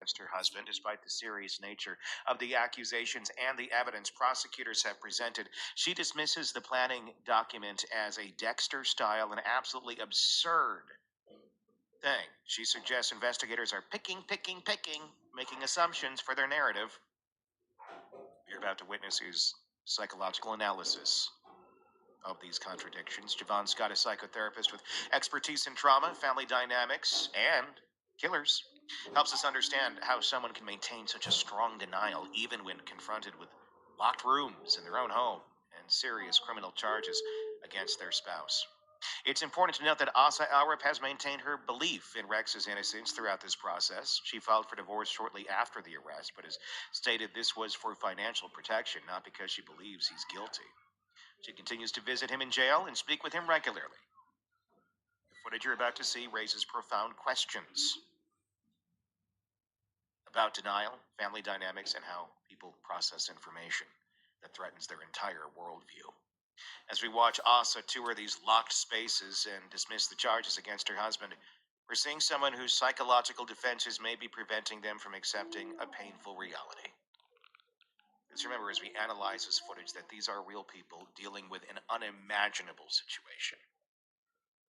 against her husband. Despite the serious nature of the accusations and the evidence prosecutors have presented, she dismisses the planning document as a Dexter-style and absolutely absurd thing. She suggests investigators are picking, making assumptions for their narrative. You're about to witness his psychological analysis of these contradictions. Javon Scott, a psychotherapist with expertise in trauma, family dynamics, and killers, helps us understand how someone can maintain such a strong denial even when confronted with locked rooms in their own home and serious criminal charges against their spouse. It's important to note that Asa Alrip has maintained her belief in Rex's innocence throughout this process. She filed for divorce shortly after the arrest, but has stated this was for financial protection, not because she believes he's guilty. She continues to visit him in jail and speak with him regularly. The footage you're about to see raises profound questions about denial, family dynamics, and how people process information that threatens their entire worldview. As we watch Asa tour these locked spaces and dismiss the charges against her husband, we're seeing someone whose psychological defenses may be preventing them from accepting a painful reality. Let's remember as we analyze this footage that these are real people dealing with an unimaginable situation.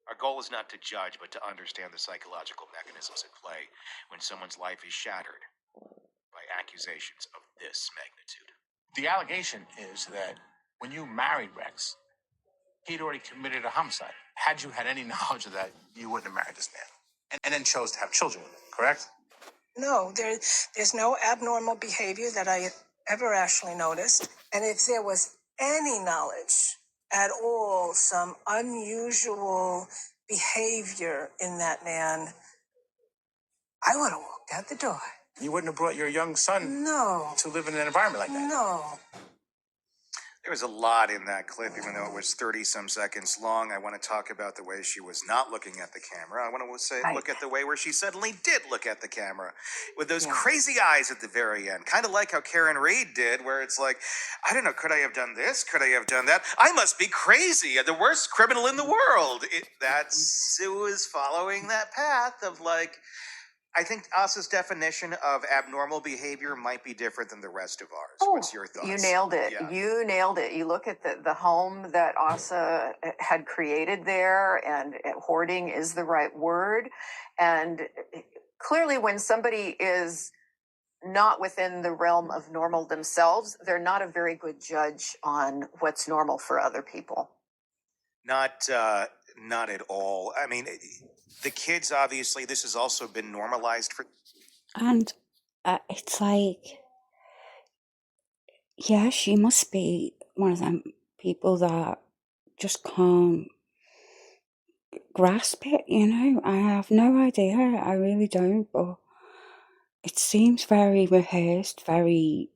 Our goal is not to judge, but to understand the psychological mechanisms at play when someone's life is shattered by accusations of this magnitude. The allegation is that when you married Rex, he'd already committed a homicide. Had you had any knowledge of that, you wouldn't have married this man. And then chose to have children with him, correct? No, there's no abnormal behavior that I ever actually noticed. And if there was any knowledge at all, some unusual behavior in that man, I would have walked out the door. You wouldn't have brought your young son No. to live in an environment like that? No. There was a lot in that clip, even though it was 30-some seconds long. I want to talk about the way she was not looking at the camera. I want to say, look at the way where she suddenly did look at the camera with those crazy eyes at the very end. Kind of like how Karen Reed did, where it's like, I don't know, could I have done this? Could I have done that? I must be crazy. The worst criminal in the world. It was following that path of like, I think Asa's definition of abnormal behavior might be different than the rest of ours. What's your thoughts? You nailed it. Yeah. You nailed it. You look at the home that Asa had created there, and hoarding is the right word. And clearly when somebody is not within the realm of normal themselves, they're not a very good judge on what's normal for other people. Not at all. I mean, the kids, obviously, this has also been normalized for. And it's like, yeah, she must be one of them people that just can't grasp it, you know? I have no idea. I really don't. But it seems very rehearsed, very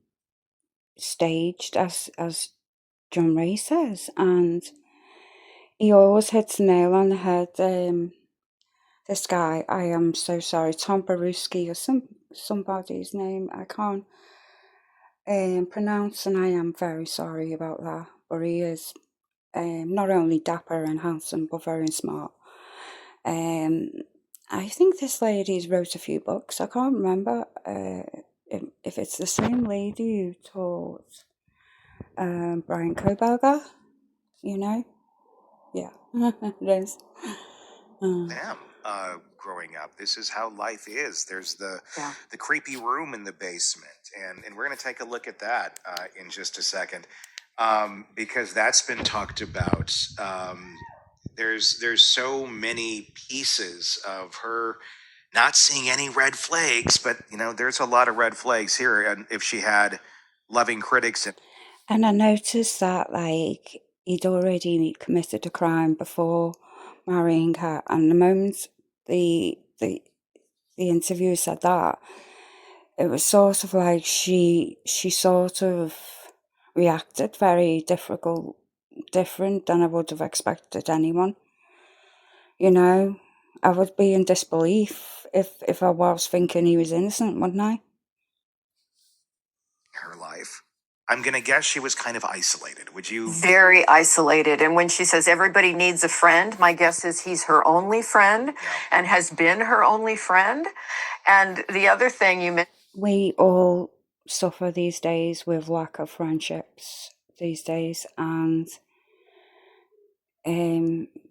staged, as John Ray says. And he always hits the nail on the head. This guy, I am so sorry, Tom Bruski or somebody's name I can't pronounce, and I am very sorry about that. But he is not only dapper and handsome, but very smart. I think this lady's wrote a few books. I can't remember if it's the same lady who taught Brian Koberger, you know? Yeah, it is. Growing up, this is how life is. There's the creepy room in the basement, and we're going to take a look at that in just a second, because that's been talked about. There's so many pieces of her not seeing any red flags, but you know, there's a lot of red flags here. And if she had loving critics, and I noticed that like he'd already committed a crime before marrying her, and the moment the interviewer said that, it was sort of like she sort of reacted very different than I would have expected anyone. You know, I would be in disbelief if I was thinking he was innocent, wouldn't I? her life, I'm going to guess she was kind of isolated. Would you? Very isolated. And when she says everybody needs a friend, my guess is he's her only friend and has been her only friend. And the other thing you mentioned, we all suffer these days with lack of friendships these days, and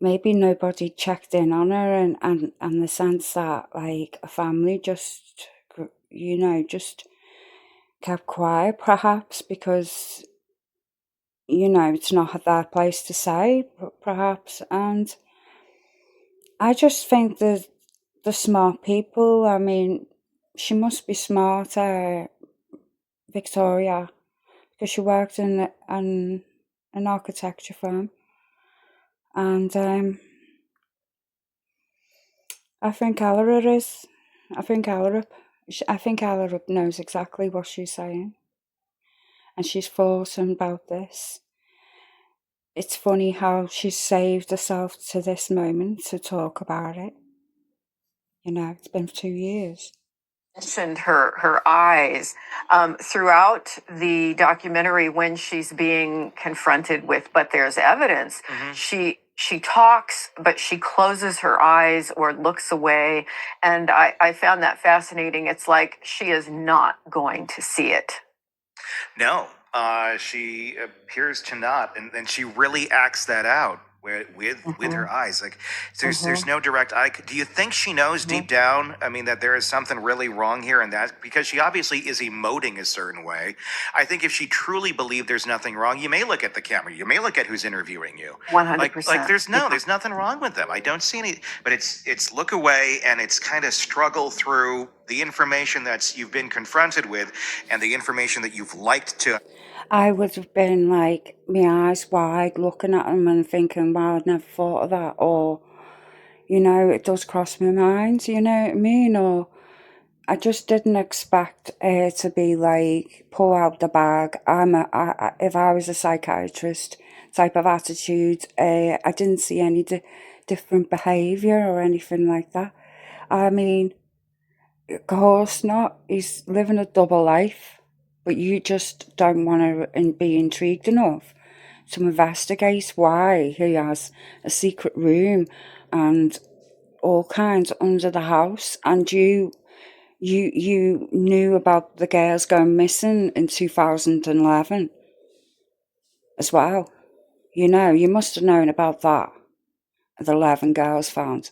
maybe nobody checked in on her, and the sense that like a family just just kept quiet, perhaps because it's not their place to say, perhaps. And I just think that the smart people, I mean, she must be smart, Victoria, because she worked in an architecture firm. And I think Ella is. I think Ella knows exactly what she's saying. And she's forcing about this. It's funny how she's saved herself to this moment to talk about it. It's been 2 years. mentioned her eyes throughout the documentary when she's being confronted with, but there's evidence. She talks, but she closes her eyes or looks away. And I found that fascinating. It's like she is not going to see it. No, she appears to not, and she really acts that out with her eyes. Like there's no direct eye. Do you think she knows deep down? I mean, that there is something really wrong here, and that because she obviously is emoting a certain way. I think if she truly believed there's nothing wrong, you may look at the camera, you may look at who's interviewing you. 100%. Like there's nothing wrong with them. I don't see any. But it's look away, and it's kind of struggle through the information that you've been confronted with and the information that you've liked to. I would have been like, my eyes wide, looking at them and thinking, wow, I'd never thought of that. Or, it does cross my mind, you know what I mean? Or I just didn't expect her to be like, pull out the bag. If I was a psychiatrist type of attitude, I didn't see any different behaviour or anything like that. I mean, of course not. He's living a double life, but you just don't want to be intrigued enough to investigate why he has a secret room and all kinds under the house. And you knew about the girls going missing in 2011 as well. You must have known about that. The 11 girls found.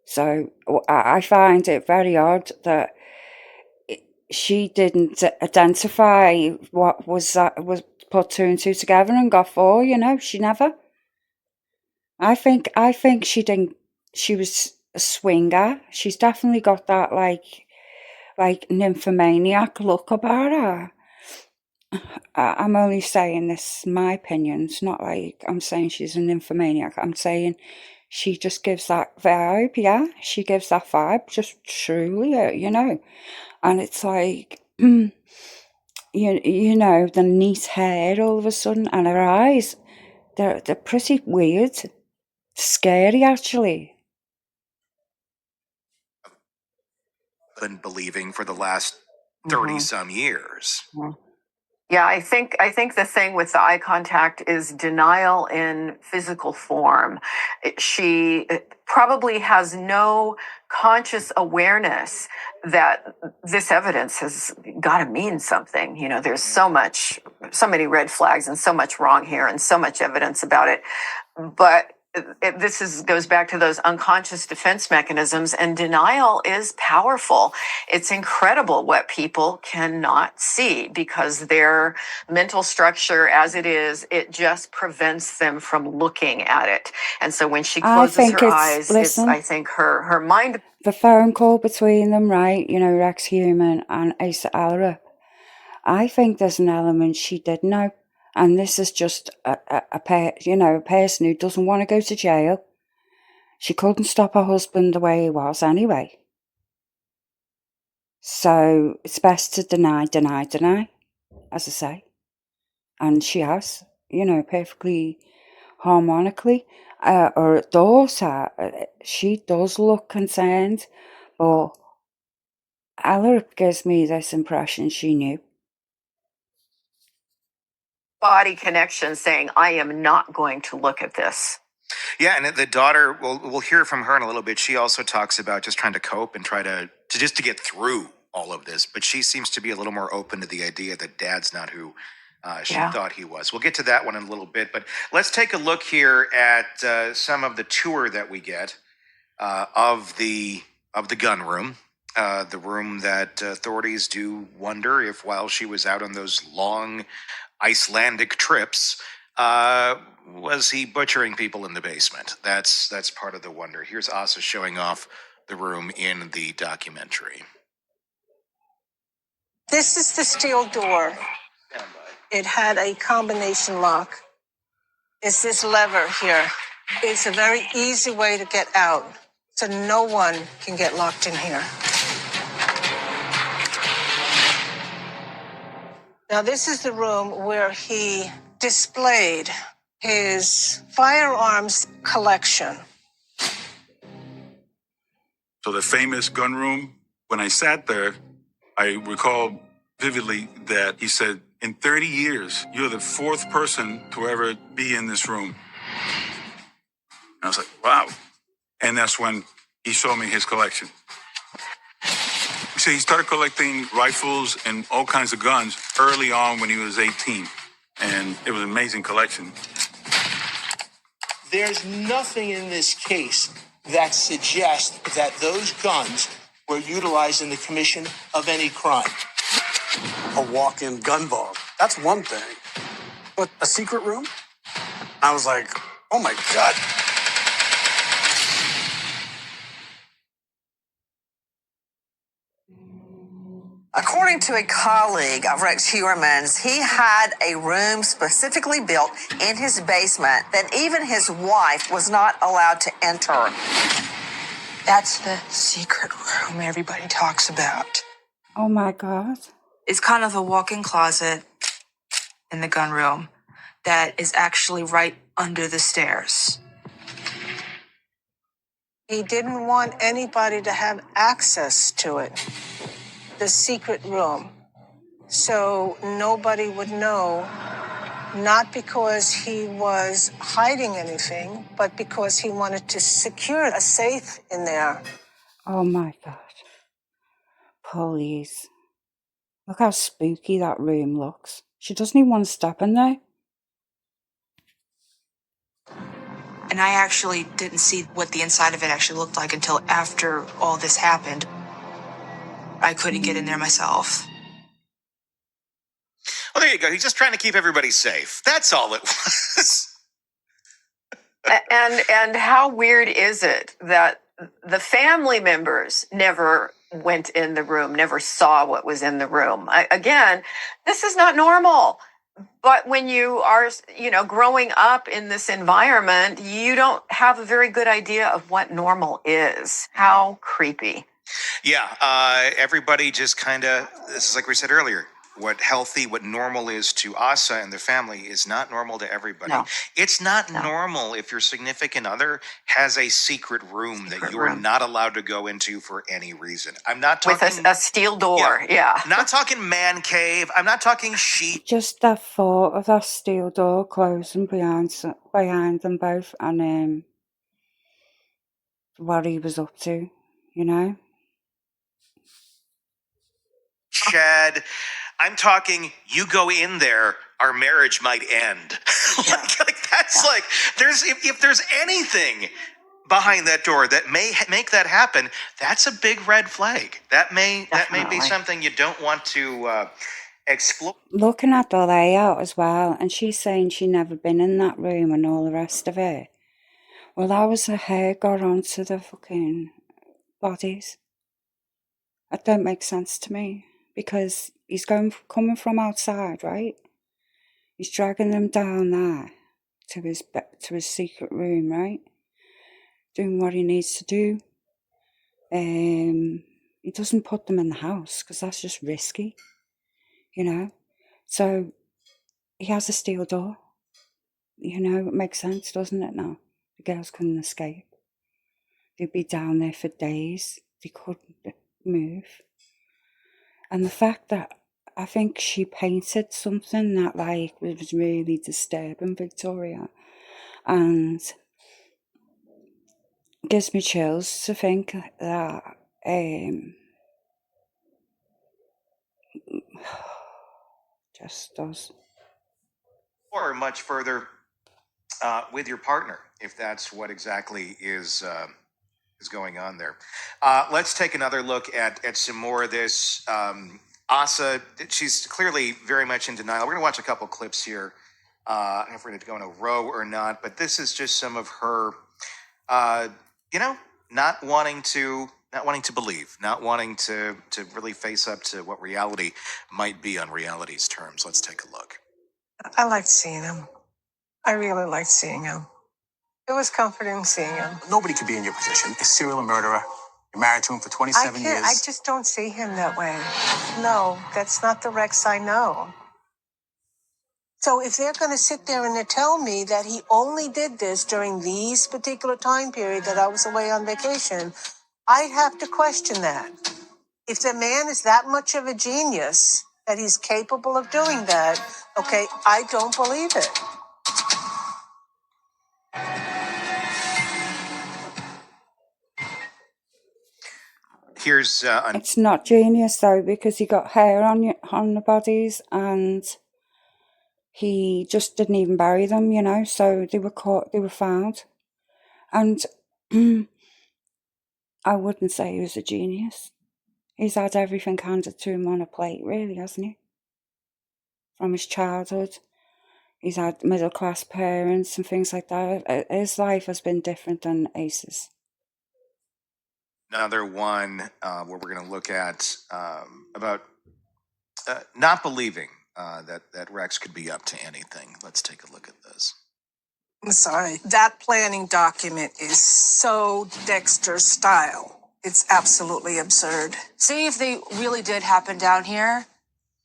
So I find it very odd that she didn't identify what was put 2 and 2 together and got 4. She never. I think she didn't. She was a swinger. She's definitely got that like nymphomaniac look about her. I'm only saying this, my opinion. It's not like I'm saying she's a nymphomaniac. I'm saying she just gives that vibe. Yeah, she gives that vibe. Just truly, And it's like, the neat hair all of a sudden, and her eyes, they're pretty weird. Scary, actually. Been believing for the last 30 some years. Yeah, I think the thing with the eye contact is denial in physical form. She probably has no conscious awareness that this evidence has got to mean something. There's so many red flags and so much wrong here and so much evidence about it. But goes back to those unconscious defense mechanisms, and denial is powerful. It's incredible what people cannot see because their mental structure as it is, it just prevents them from looking at it. And so when she closes her eyes, I think her mind. The phone call between them, right? Rex Human and Asa Alra. I think there's an element she did know. And this is just a person who doesn't want to go to jail. She couldn't stop her husband the way he was anyway. So it's best to deny, as I say. And she has, perfectly harmonically. Her daughter, she does look concerned, but Ella gives me this impression she knew. body connection saying, I am not going to look at this. Yeah, and the daughter, we'll hear from her in a little bit. She also talks about just trying to cope and try to get through all of this. But she seems to be a little more open to the idea that dad's not who she thought he was. We'll get to that one in a little bit. But let's take a look here at some of the tour that we get of the gun room. The room that authorities do wonder if, while she was out on those long Icelandic trips, was he butchering people in the basement? That's part of the wonder. Here's Asa showing off the room in the documentary. This is the steel door. It had a combination lock. It's this lever here. It's a very easy way to get out, so no one can get locked in here. Now, this is the room where he displayed his firearms collection. So the famous gun room, when I sat there, I recall vividly that he said, in 30 years, you're the fourth person to ever be in this room. And I was like, wow. And that's when he showed me his collection. So he started collecting rifles and all kinds of guns early on when he was 18. And it was an amazing collection. There's nothing in this case that suggests that those guns were utilized in the commission of any crime. A walk-in gun vault, that's one thing. But a secret room? I was like, oh my God. According to a colleague of Rex Heuermann's, he had a room specifically built in his basement that even his wife was not allowed to enter. That's the secret room everybody talks about. Oh my God. It's kind of a walk-in closet in the gun room that is actually right under the stairs. He didn't want anybody to have access to it, the secret room, so nobody would know, not because he was hiding anything, but because he wanted to secure a safe in there. Oh my God. Please. Look how spooky that room looks. She doesn't even want to step in there. And I actually didn't see what the inside of it actually looked like until after all this happened. I couldn't get in there myself. Well, there you go. He's just trying to keep everybody safe. That's all it was. And how weird is it that the family members never went in the room, never saw what was in the room? Again, this is not normal. But when you are, growing up in this environment, you don't have a very good idea of what normal is. How creepy. Yeah, everybody just kind of, this is like we said earlier, what normal is to Asa and the family is not normal to everybody. No. It's not normal if your significant other has a secret room that you are not allowed to go into for any reason. I'm not talking... With a steel door, yeah. I'm not talking man cave. I'm not talking sheep. Just that thought of that steel door closing behind them both and what he was up to, Chad, I'm talking, you go in there, our marriage might end. That's like, if there's anything behind that door that may make that happen, that's a big red flag. That may be something you don't want to explore. Looking at the layout as well, and she's saying she'd never been in that room and all the rest of it. Well, that was her hair got onto the fucking bodies. That don't make sense to me. Because he's coming from outside, right? He's dragging them down there to his secret room, right? Doing what he needs to do. He doesn't put them in the house because that's just risky, So he has a steel door. It makes sense, doesn't it? Now the girls couldn't escape. They'd be down there for days. They couldn't move. And the fact that I think she painted something that like was really disturbing Victoria, and gives me chills to think that just does. Or much further with your partner, if that's what exactly is going on there. Let's take another look at some more of this. Asa, she's clearly very much in denial. We're going to watch a couple clips here. I don't know if we're going to go in a row or not, but this is just some of her, not wanting to believe, not wanting to really face up to what reality might be on reality's terms. Let's take a look. I liked seeing him. I really liked seeing him. It was comforting seeing him. Nobody could be in your position. A serial murderer. You're married to him for 27 years. I just don't see him that way. No, that's not the Rex I know. So if they're going to sit there and tell me that he only did this during these particular time period that I was away on vacation, I have to question that. If the man is that much of a genius that he's capable of doing that, okay, I don't believe it. Here's It's not genius though, because he got hair on the bodies, and he just didn't even bury them, so they were caught, they were found. And I wouldn't say he was a genius. He's had everything handed to him on a plate, really, hasn't he? From his childhood. He's had middle-class parents and things like that. His life has been different than Ace's. Another one where we're going to look at about not believing that Rex could be up to anything. Let's take a look at this. I'm sorry. That planning document is so Dexter style. It's absolutely absurd. Say if they really did happen down here,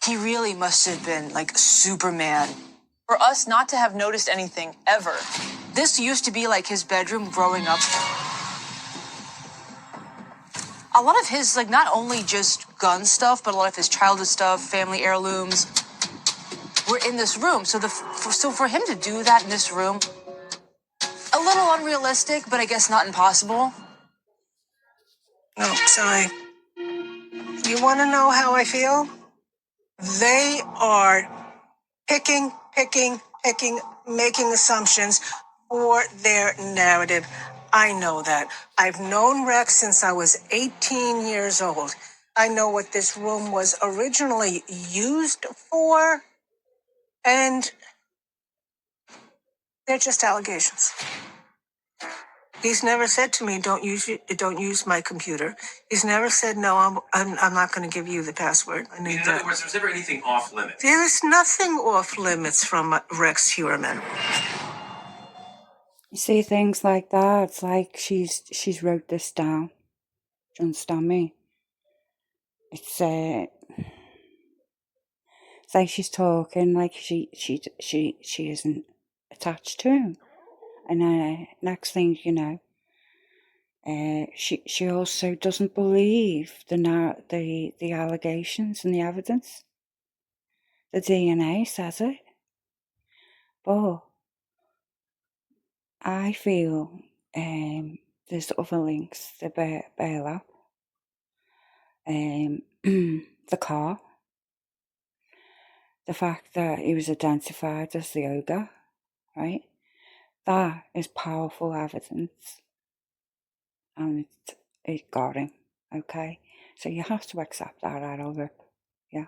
he really must have been like Superman. For us not to have noticed anything ever. This used to be like his bedroom growing up. A lot of his, like, not only just gun stuff, but a lot of his childhood stuff, family heirlooms, were in this room. So for him to do that in this room, a little unrealistic, but I guess not impossible. No, sorry. You want to know how I feel? They are picking, making assumptions for their narrative. I know that. I've known Rex since I was 18 years old. I know what this room was originally used for, and they're just allegations. He's never said to me, don't use my computer. He's never said, no, I'm not going to give you the password. I need in other words, was there anything off limits? There is nothing off limits from Rex Heuermann. You see things like that, it's like she's wrote this down. Do you understand me? It's like she's talking like she isn't attached to him. And next thing you know, she also doesn't believe the allegations and the evidence. The DNA says it. But I feel there's other links to bail up. The car. The fact that he was identified as the ogre, right? That is powerful evidence. And it got him, okay? So you have to accept that out of it, yeah.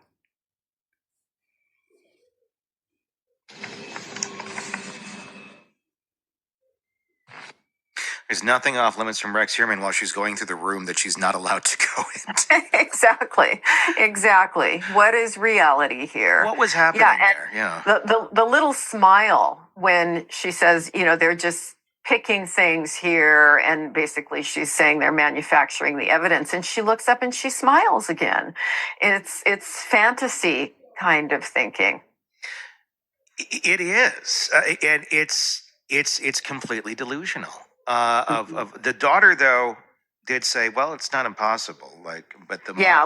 There's nothing off limits from Rex Heuermann while she's going through the room that she's not allowed to go into. Exactly. What is reality here? What was happening there? Yeah. The little smile when she says, they're just picking things here, and basically she's saying they're manufacturing the evidence, and she looks up and she smiles again. It's fantasy kind of thinking. It is, and it's completely delusional. Of the daughter, though, did say, well, it's not impossible. But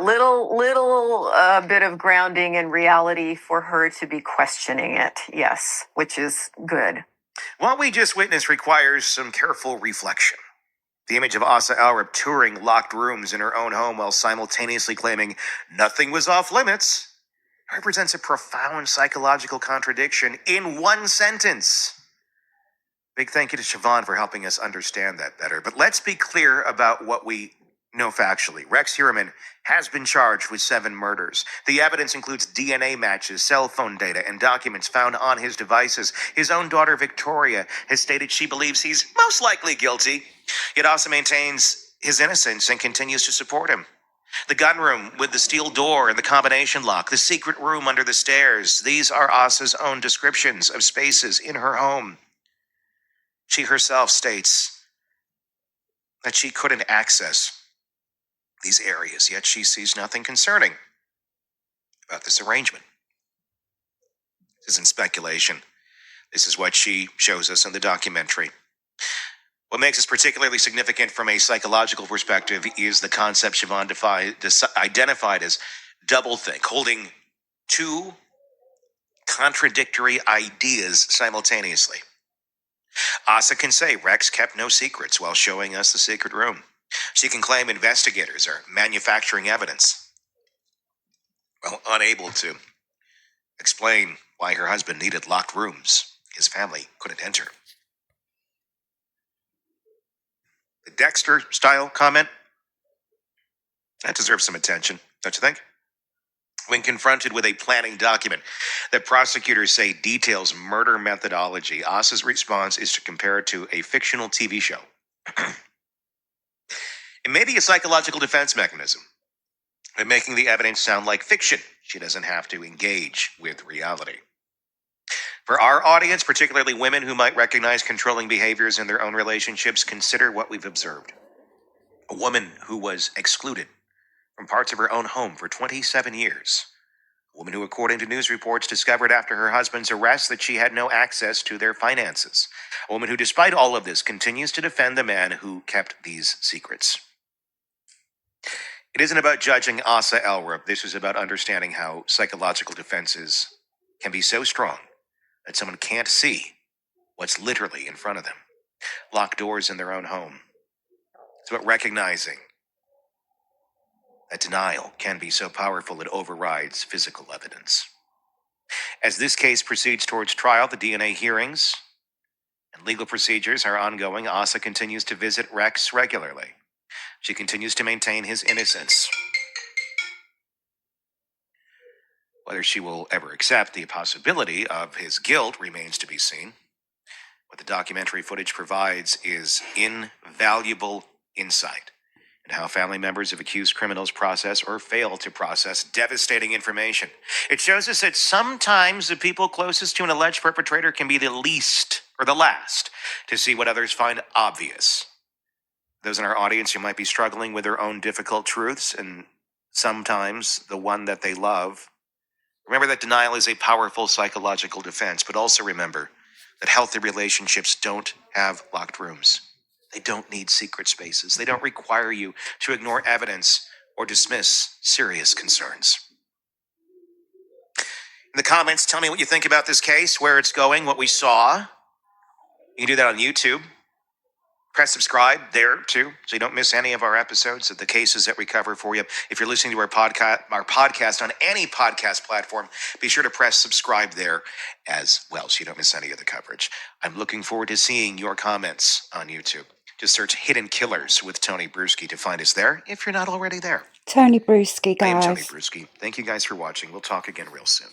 little bit of grounding in reality for her to be questioning it. Yes, which is good. What we just witnessed requires some careful reflection. The image of Asa Alrup touring locked rooms in her own home while simultaneously claiming nothing was off limits represents a profound psychological contradiction in one sentence. Big thank you to Siobhan for helping us understand that better. But let's be clear about what we know factually. Rex Heuermann has been charged with 7 murders. The evidence includes DNA matches, cell phone data, and documents found on his devices. His own daughter, Victoria, has stated she believes he's most likely guilty, yet also maintains his innocence and continues to support him. The gun room with the steel door and the combination lock, the secret room under the stairs, these are Asa's own descriptions of spaces in her home. She herself states that she couldn't access these areas, yet she sees nothing concerning about this arrangement. This isn't speculation. This is what she shows us in the documentary. What makes this particularly significant from a psychological perspective is the concept Siobhan identified as doublethink, holding 2 contradictory ideas simultaneously. Asa can say Rex kept no secrets while showing us the secret room. She can claim investigators are manufacturing evidence, while unable to explain why her husband needed locked rooms his family couldn't enter. The Dexter-style comment, that deserves some attention, don't you think? When confronted with a planning document that prosecutors say details murder methodology, Asa's response is to compare it to a fictional TV show. It may be a psychological defense mechanism, by making the evidence sound like fiction. She doesn't have to engage with reality. For our audience, particularly women who might recognize controlling behaviors in their own relationships, consider what we've observed. A woman who was excluded from parts of her own home for 27 years. A woman who, according to news reports, discovered after her husband's arrest that she had no access to their finances. A woman who, despite all of this, continues to defend the man who kept these secrets. It isn't about judging Asa Alrup. This is about understanding how psychological defenses can be so strong that someone can't see what's literally in front of them. Locked doors in their own home. It's about recognizing that denial can be so powerful it overrides physical evidence. As this case proceeds towards trial, the DNA hearings and legal procedures are ongoing. Asa continues to visit Rex regularly. She continues to maintain his innocence. Whether she will ever accept the possibility of his guilt remains to be seen. What the documentary footage provides is invaluable insight into how family members of accused criminals process or fail to process devastating information. It shows us that sometimes the people closest to an alleged perpetrator can be the least or the last to see what others find obvious. Those in our audience who might be struggling with their own difficult truths, and sometimes the one that they love, remember that denial is a powerful psychological defense, but also remember that healthy relationships don't have locked rooms. They don't need secret spaces. They don't require you to ignore evidence or dismiss serious concerns. In the comments, tell me what you think about this case, where it's going, what we saw. You can do that on YouTube. Press subscribe there too, so you don't miss any of our episodes of the cases that we cover for you. If you're listening to our podcast on any podcast platform, be sure to press subscribe there as well, so you don't miss any of the coverage. I'm looking forward to seeing your comments on YouTube. Just search Hidden Killers with Tony Bruski to find us there, if you're not already there. Tony Bruski, I am guys. Tony Bruski. Thank you guys for watching. We'll talk again real soon.